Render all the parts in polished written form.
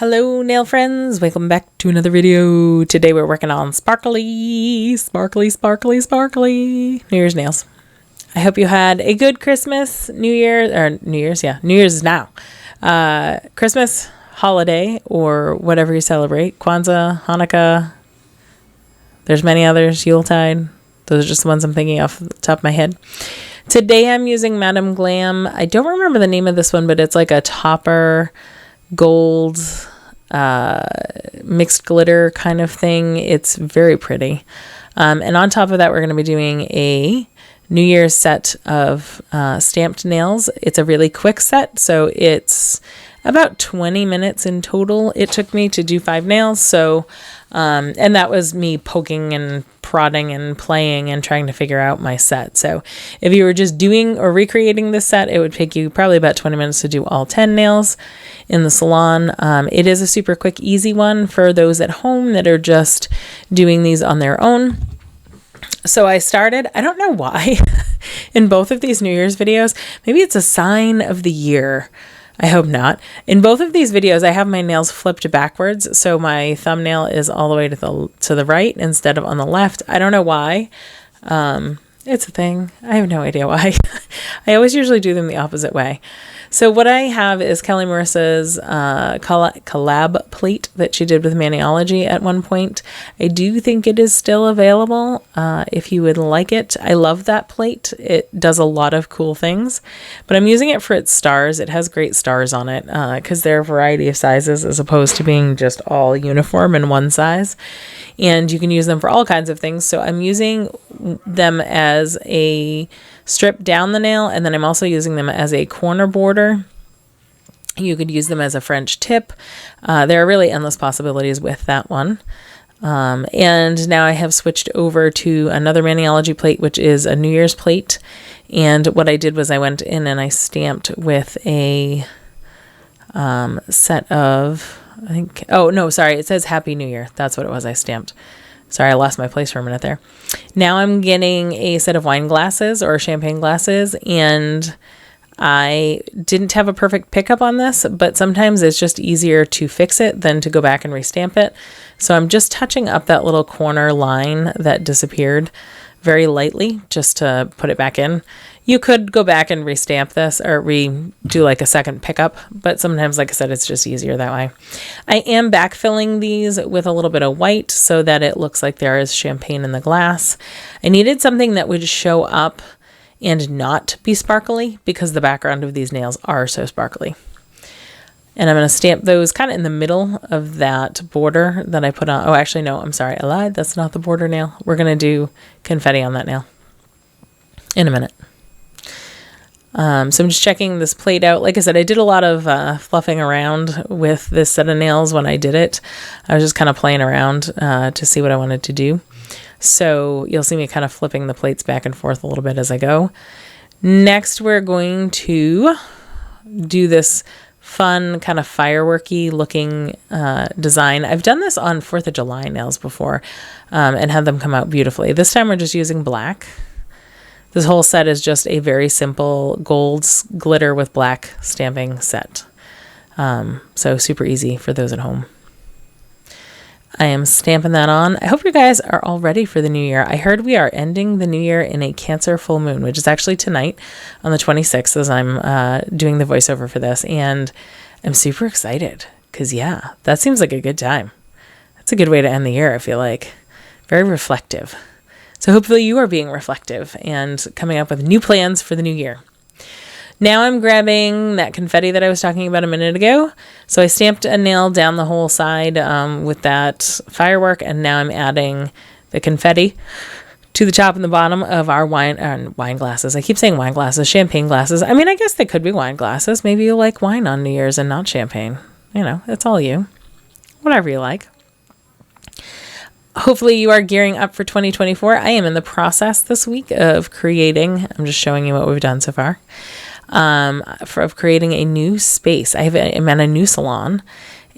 Hello nail friends, welcome back to another video. Today we're working on sparkly New Year's nails. I hope you had a good Christmas, New Year's is now. Christmas, holiday, or whatever you celebrate. Kwanzaa, Hanukkah, there's many others, Yuletide. Those are just the ones I'm thinking off the top of my head. Today I'm using Madame Glam. I don't remember the name of this one, but it's like a topper gold mixed glitter kind of thing. It's very pretty. And on top of that, we're going to be doing a New Year's set of stamped nails. It's a really quick set, so it's about 20 minutes in total. It took me to do 5 nails. So, and that was me poking and prodding and playing and trying to figure out my set. So if you were just doing or recreating this set, it would take you probably about 20 minutes to do all 10 nails in the salon. It is a super quick, easy one for those at home that are just doing these on their own. So I started, I don't know why, in both of these New Year's videos, maybe it's a sign of the year. I hope not. In both of these videos, I have my nails flipped backwards. So my thumbnail is all the way to the right instead of on the left. I don't know why. It's a thing. I have no idea why. I always usually do them the opposite way. So what I have is Kelly Marissa's collab plate that she did with Maniology at one point. I do think it is still available if you would like it. I love that plate. It does a lot of cool things, but I'm using it for its stars. It has great stars on it because they're a variety of sizes as opposed to being just all uniform in one size. And you can use them for all kinds of things. So I'm using them as a strip down the nail, and then I'm also using them as a corner border. You could use them as a French tip. There are really endless possibilities with that one. And now I have switched over to another Maniology plate, which is a New Year's plate. And what I did was I went in and I stamped with a set of, it says Happy New Year. That's what it was I stamped. Sorry, I lost my place for a minute there. Now I'm getting a set of wine glasses or champagne glasses, and I didn't have a perfect pickup on this, but sometimes it's just easier to fix it than to go back and restamp it. So I'm just touching up that little corner line that disappeared very lightly just to put it back in. You could go back and restamp this or redo like a second pickup, but sometimes, like I said, it's just easier that way. I am backfilling these with a little bit of white so that it looks like there is champagne in the glass. I needed something that would show up and not be sparkly because the background of these nails are so sparkly. And I'm going to stamp those kind of in the middle of that border that I put on. Oh, actually, no, I'm sorry. I lied. That's not the border nail. We're going to do confetti on that nail in a minute. So I'm just checking this plate out. Like I said, I did a lot of fluffing around with this set of nails when I did it. I was just kind of playing around to see what I wanted to do. So you'll see me kind of flipping the plates back and forth a little bit as I go. Next, we're going to do this fun kind of fireworky looking design. I've done this on 4th of July nails before and had them come out beautifully. This time we're just using black. This whole set is just a very simple gold glitter with black stamping set. So super easy for those at home. I am stamping that on. I hope you guys are all ready for the new year. I heard we are ending the new year in a Cancer full moon, which is actually tonight on the 26th as I'm doing the voiceover for this. And I'm super excited because, yeah, that seems like a good time. That's a good way to end the year, I feel like. Very reflective. So hopefully you are being reflective and coming up with new plans for the new year. Now I'm grabbing that confetti that I was talking about a minute ago. So I stamped a nail down the whole side with that firework, and now I'm adding the confetti to the top and the bottom of our wine glasses. I keep saying wine glasses, champagne glasses. I mean, I guess they could be wine glasses. Maybe you like wine on New Year's and not champagne. You know, it's all you. Whatever you like. Hopefully you are gearing up for 2024. I am in the process this week of creating, I'm just showing you what we've done so far, of creating a new space. I'm at a new salon,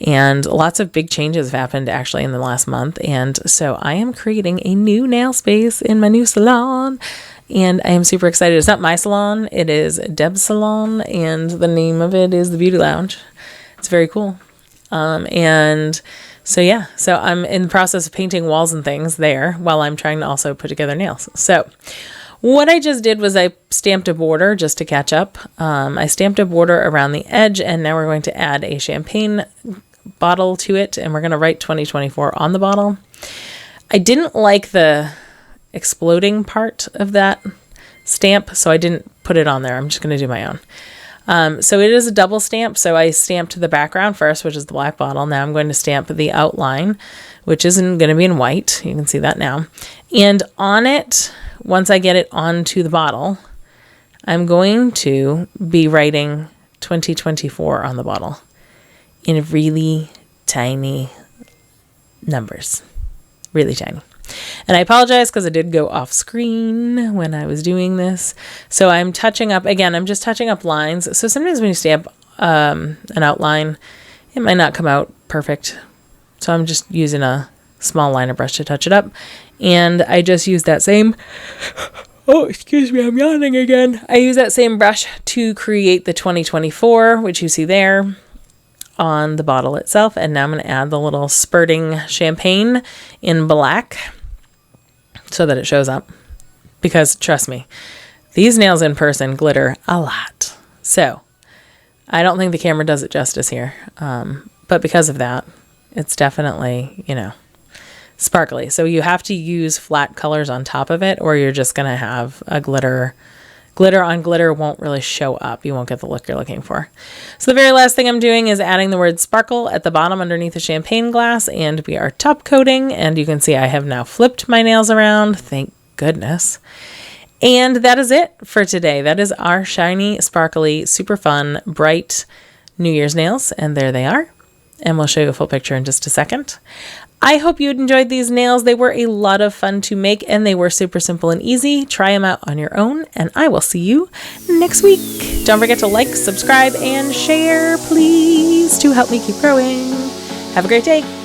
and lots of big changes have happened actually in the last month. And so I am creating a new nail space in my new salon, and I am super excited. It's not my salon. It is Deb's salon, and the name of it is the Beauty Lounge. It's very cool. And so, yeah, so I'm in the process of painting walls and things there while I'm trying to also put together nails. So what I just did was I stamped a border just to catch up. I stamped a border around the edge, and now we're going to add a champagne bottle to it, and we're going to write 2024 on the bottle. I didn't like the exploding part of that stamp, so I didn't put it on there. I'm just going to do my own. So it is a double stamp. So I stamped the background first, which is the black bottle. Now I'm going to stamp the outline, which isn't going to be in white. You can see that now. And on it, once I get it onto the bottle, I'm going to be writing 2024 on the bottle in really tiny numbers. Really tiny. And I apologize because I did go off screen when I was doing this. So I'm touching up, again, I'm just touching up lines. So sometimes when you stamp an outline, it might not come out perfect. So I'm just using a small liner brush to touch it up. And I just use that same, oh, excuse me, I'm yawning again. I use that same brush to create the 2024, which you see there on the bottle itself. And now I'm going to add the little spurting champagne in black so that it shows up, because trust me, these nails in person glitter a lot. So I don't think the camera does it justice here. But because of that, it's definitely, sparkly. So you have to use flat colors on top of it, or you're just going to have a glitter on glitter won't really show up. You won't get the look you're looking for. So the very last thing I'm doing is adding the word sparkle at the bottom underneath the champagne glass, and we are top coating, and you can see I have now flipped my nails around. Thank goodness. And that is it for today. That is our shiny, sparkly, super fun, bright New Year's nails, and there they are. And we'll show you a full picture in just a second. I hope you enjoyed these nails. They were a lot of fun to make, and they were super simple and easy. Try them out on your own, and I will see you next week. Don't forget to like, subscribe, and share, please, to help me keep growing. Have a great day.